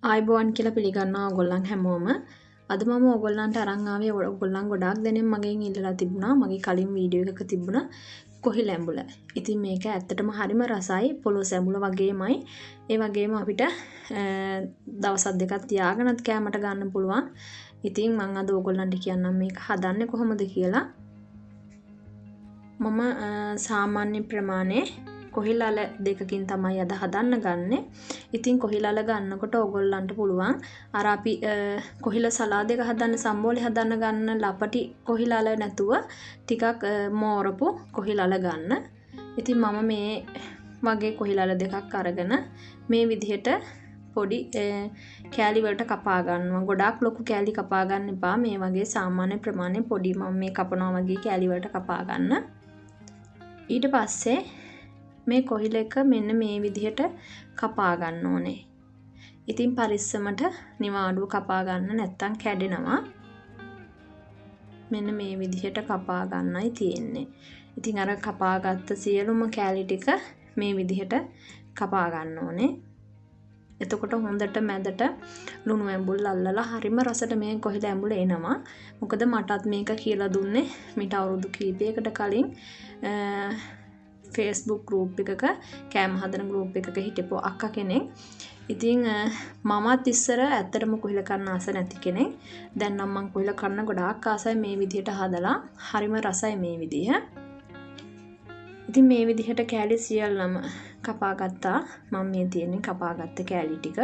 ආයිබෝවන් කියලා පිළිගන්නවා ඔයගොල්ලන් හැමෝම. අද මම ඔයගොල්ලන්ට අරන් ආවේ ඔයගොල්ලන් ගොඩාක් දෙනෙක් මගෙන් ඉල්ලලා තිබුණා. මගේ කලින් වීඩියෝ එකක තිබුණා කොහිල ඇඹුල. ඉතින් මේක ඇත්තටම හරිම රසයි. පොළොස් ඇඹුල වගේමයි. ඒ වගේම අපිට දවස් දෙකක් තියාගෙනත් කෑමට ගන්න පුළුවන්. ඉතින් මම අද ඔයගොල්ලන්ට කියන්නම් මේක හදන්නේ කොහොමද කියලා. මම සාමාන්‍ය ප්‍රමාණයේ කොහිලල දෙකකින් තමයි අද හදන්න ගන්නෙ. ඉතින් කොහිලල ගන්නකොට ඔයගොල්ලන්ට පුළුවන් අර අපි කොහිල සලාද් එක හදන්න සම්බෝලේ හදන්න ගන්න ලපටි කොහිලල නැතුව ටිකක් මෝරපු කොහිලල ගන්න. ඉතින් මම මේ වගේ කොහිලල දෙකක් අරගෙන මේ විදිහට පොඩි කෑලි වලට කපා ගන්නවා. ගොඩාක් ලොකු කෑලි කපා ගන්න එපා. මේ වගේ සාමාන්‍ය ප්‍රමාණය පොඩි මම මේ කපනවා වගේ කෑලි වලට කපා ගන්න. ඊට පස්සේ මේ කොහිල එක මෙන්න මේ විදිහට කපා ගන්න ඕනේ. ඉතින් පරිස්සමට නිවාඩුව කපා ගන්න නැත්තම් කැඩෙනවා. මෙන්න මේ විදිහට කපා ගන්නයි තියෙන්නේ. ඉතින් අර කපාගත්ත සියලුම කෑලි ටික මේ විදිහට කපා ගන්න ඕනේ. එතකොට හොඳට මැදට ලුණු ඇඹුල් අල්ලලා හරිම රසට මේ කොහිල ඇඹුල එනවා. මොකද මටත් මේක කියලා දුන්නේ මිට අවුරුදු කීපයකට කලින් Facebook group එකක කෑම හදන group එකක හිටපු අක්කා කෙනෙක්. ඉතින් මමත් ඉස්සර ඇත්තටම කොහිල කන්න ආස නැති කෙනෙක්. දැන් නම් මම කොහිල කන්න ගොඩාක් ආසයි මේ විදිහට හදලා. හරිම රසයි මේ විදිහ. ඉතින් මේ විදිහට කෑලි සියල්ලම කපා ගත්තා. මම මේ තියෙන්නේ කපාගත්ත කෑලි ටික.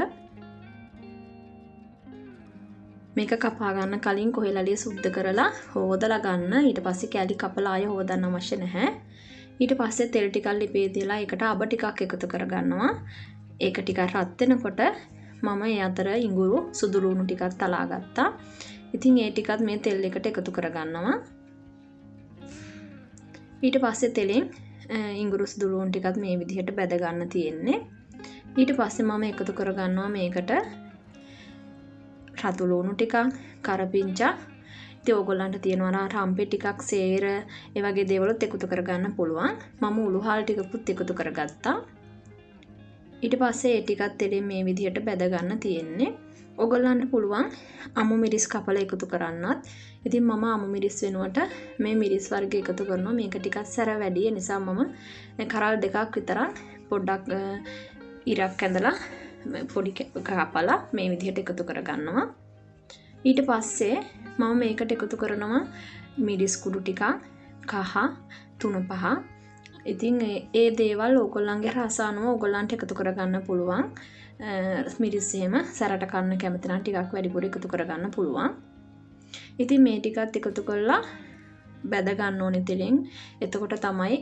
මේක කපා ගන්න කලින් කොහිලලිය සුද්ධ කරලා හොදලා ගන්න. ඊට පස්සේ කෑලි කපලා ආය හොදන්න අවශ්‍ය නැහැ. ඊට පස්සේ තෙල් ටිකක් ලිපේ දාලා ඒකට අබ ටිකක් එකතු කරගන්නවා. ඒක ටිකක් රත් වෙනකොට මම ඒ අතර ඉඟුරු සුදු ලුණු ටිකක් තලා ගත්තා. ඉතින් ඒ ටිකත් මේ තෙල් එකට එකතු කරගන්නවා. ඊට පස්සේ තෙලෙන් ඉඟුරු සුදු ලුණු ටිකත් මේ විදිහට බැද ගන්න තියෙන්නේ. ඊට පස්සේ මම එකතු කරගන්නවා මේකට රතු ලුණු ටිකක්, කරපිංචා. ඉතින් ඕගොල්ලන්ට තියෙනවා රම්පේ ටිකක්, සේර, ඒ වගේ දේවලුත් එකතු කරගන්න පුළුවන්. මම උළුහල් ටිකකුත් එකතු කරගත්තා. ඊට පස්සේ ඒ ටිකත් තෙලෙන් මේ විදිහට බැද ගන්න තියෙන්නේ. ඕගොල්ලන්ට පුළුවන් අමු මිරිස් කපලා එකතු කරන්නත්. ඉතින් මම අමු මිරිස් වෙනුවට මේ මිරිස් වර්ග එකතු කරනවා. මේක ටිකක් සැර වැඩි නිසා මම කරල් දෙකක් විතර පොඩ්ඩක් ඉරක් ඇඳලා පොඩි කපලා මේ විදිහට එකතු කරගන්නවා. ඊට පස්සේ මම මේකට එකතු කරනවා මිරිස් කුඩු ටිකක්, කහ, තුන පහ. ඉතින් ඒ දේවල් ඕගොල්ලන්ගේ රස අනුව ඕගොල්ලන්ට එකතු කරගන්න පුළුවන්. මිරිස් එහෙම සැරට කන්න කැමති නම් ටිකක් වැඩිපුර එකතු කරගන්න පුළුවන්. ඉතින් මේ ටිකත් එකතු කරලා බැද ගන්න ඕනේ තෙලෙන්. එතකොට තමයි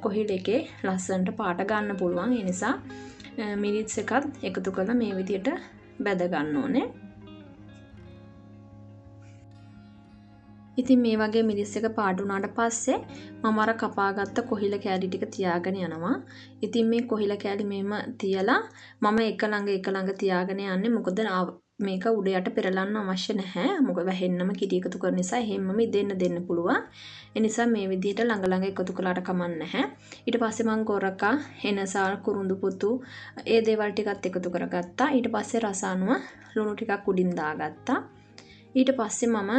කොහිල එකේ ලස්සනට පාට ගන්න පුළුවන්. ඒ නිසා මිරිස් එකත් එකතු කරලා මේ විදිහට බැද ගන්න ඕනේ. ඉතින් මේ වගේ මිරිස් එක පාට වුණාට පස්සේ මම අර කපාගත්ත කොහිල කෑලි ටික තියාගෙන යනවා. ඉතින් මේ කොහිල කෑලි මෙහෙම තියලා මම එක ළඟ තියාගෙන යන්නේ. මොකද මේක උඩ යට පෙරලන්න අවශ්‍ය නැහැ. මොකද වැහෙන්නම කිරි එකතු කරන නිසා හැමම දෙන්න පුළුවන්. ඒ නිසා මේ විදිහට ළඟ එකතු කළාට කමක් නැහැ. ඊට පස්සේ මම ගොරකා, එනසාල්, කුරුඳු පුතු ඒ දේවල් ටිකත් එකතු කරගත්තා. ඊට පස්සේ රස අනුව ලුණු ටිකක් උඩින් දාගත්තා. ඊට පස්සේ මම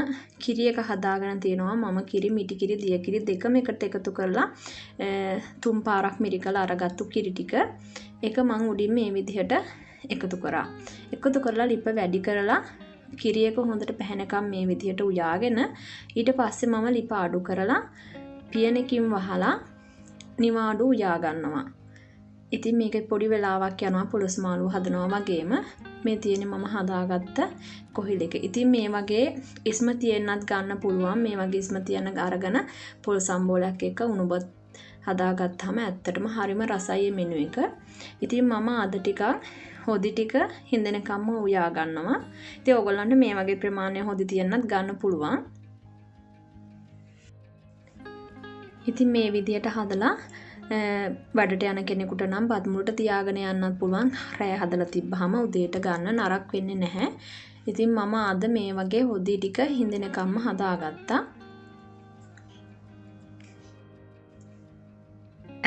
කිරි එක හදාගෙන තියෙනවා. මම කිරි, මිටි කිරි, දිය කිරි දෙකම එකට එකතු කරලා 3 පාරක් මිරිකලා අරගත්තු කිරි ටික ඒක මම උඩින් මේ විදිහට එකතු කරා. එකතු කරලා ලිප වැඩි කරලා කිරි එක හොඳට පැහැෙනකම් මේ විදිහට උයාගෙන ඊට පස්සේ මම ලිප අඩු කරලා පියනකින් වහලා නිවාඩු උයා ගන්නවා. ඉතින් මේක පොඩි වෙලාවක් යනවා පොළොස් මාළු හදනවා වගේම. මේ තියෙන්නේ මම හදාගත්ත කොහිල එක. ඉතින් මේ වගේ ඉස්ම තියෙන්නත් ගන්න පුළුවන්. මේ වගේ ඉස්ම තියන අරගෙන පොල් සම්බෝලයක් එක්ක උණුබත් හදාගත්තාම ඇත්තටම හරිම රසයි මෙනු එක. ඉතින් මම අද ටිකක් හොදි ටික හින්දෙනකම්ම උයා ගන්නවා. ඉතින් ඕගොල්ලන්ට මේ වගේ ප්‍රමාණය හොදි තියන්නත් ගන්න පුළුවන්. ඉතින් මේ විදියට හදලා වැඩට යන කෙනෙකුට නම් බත් මුලට තියාගෙන යන්නත් පුළුවන්. රෑ හදලා තිබ්බහම උදේට ගන්න නරක වෙන්නේ නැහැ. ඉතින් මම අද මේ වගේ හොදි ටික හින්දෙනකම්ම හදාගත්තා.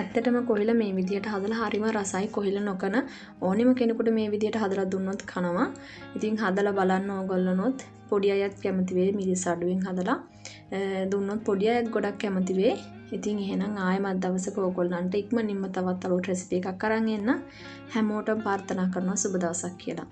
ඇත්තටම කොහිල මේ විදිහට හදලා හරිම රසයි. කොහිල නොකන ඕනෙම කෙනෙකුට මේ විදිහට හදලා දුන්නොත් කනවා. ඉතින් හදලා බලන්න ඕගොල්ලොනොත් පොඩි අයත් කැමති වෙයි මිරිස් අඩුවෙන් හදලා දුන්නොත් පොඩි අයත් ගොඩක් කැමති වෙයි. ඉතින් එහෙනම් ආයෙමත් දවසක ඕගොල්ලන්ට ඉක්මනින්ම තවත් අලුත් රෙසිපි එකක් අරන් එන්න. හැමෝටම ප්‍රාර්ථනා කරනවා සුබ දවසක් කියලා.